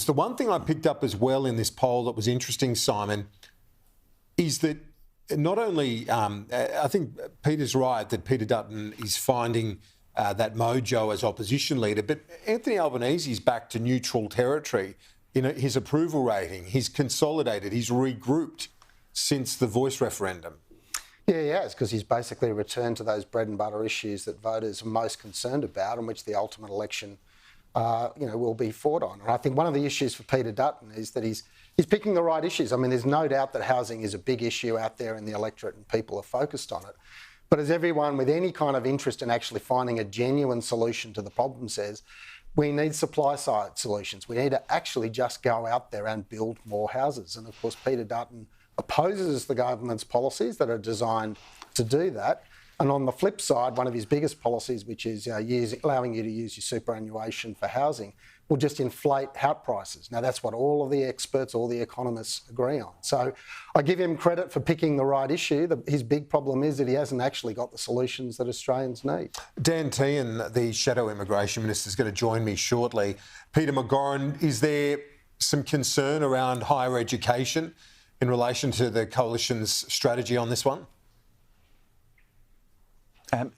The one thing I picked up as well in this poll that was interesting, Simon, is that not only, I think Peter's right that Peter Dutton is finding that mojo as opposition leader, but Anthony Albanese's back to neutral territory in his approval rating. He's consolidated, he's regrouped since the Voice referendum. Yeah, he has, because he's basically returned to those bread and butter issues that voters are most concerned about and which the ultimate election will be fought on. And I think one of the issues for Peter Dutton is that he's picking the right issues. I mean, there's no doubt that housing is a big issue out there in the electorate and people are focused on it. But as everyone with any kind of interest in actually finding a genuine solution to the problem says, we need supply side solutions. We need to actually just go out there and build more houses. And of course, Peter Dutton opposes the government's policies that are designed to do that. And on the flip side, one of his biggest policies, which is allowing you to use your superannuation for housing, will just inflate house prices. Now, that's what all of the experts, all the economists agree on. So I give him credit for picking the right issue. His big problem is that he hasn't actually got the solutions that Australians need. Dan Tehan, the Shadow Immigration Minister, is going to join me shortly. Peter McGauran, is there some concern around higher education in relation to the Coalition's strategy on this one?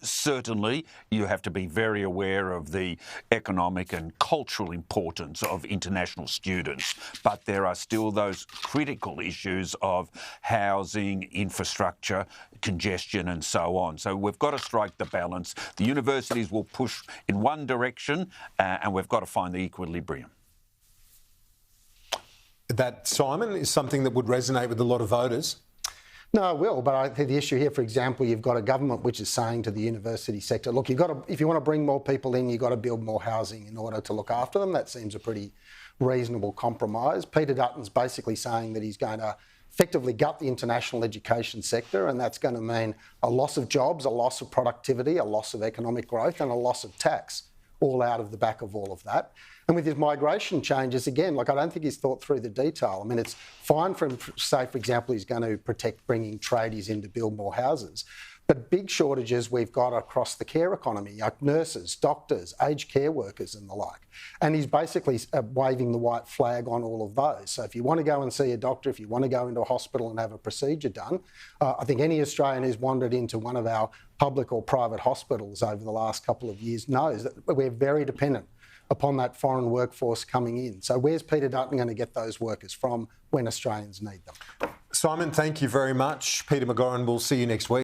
Certainly, you have to be very aware of the economic and cultural importance of international students, but there are still those critical issues of housing, infrastructure, congestion and so on. So we've got to strike the balance. The universities will push in one direction and we've got to find the equilibrium. That, Simon, is something that would resonate with a lot of voters. No, it will, but I think the issue here, for example, you've got a government which is saying to the university sector, look, if you want to bring more people in, you've got to build more housing in order to look after them. That seems a pretty reasonable compromise. Peter Dutton's basically saying that he's going to effectively gut the international education sector, and that's going to mean a loss of jobs, a loss of productivity, a loss of economic growth and a loss of tax, all out of the back of all of that. And with his migration changes, again, I don't think he's thought through the detail. I mean, it's fine for him to say, for example, he's going to protect bringing tradies in to build more houses. But big shortages we've got across the care economy, like nurses, doctors, aged care workers and the like. And he's basically waving the white flag on all of those. So if you want to go and see a doctor, if you want to go into a hospital and have a procedure done, I think any Australian who's wandered into one of our public or private hospitals over the last couple of years knows that we're very dependent upon that foreign workforce coming in. So where's Peter Dutton going to get those workers from when Australians need them? Simon, thank you very much. Peter McGauran, we'll see you next week.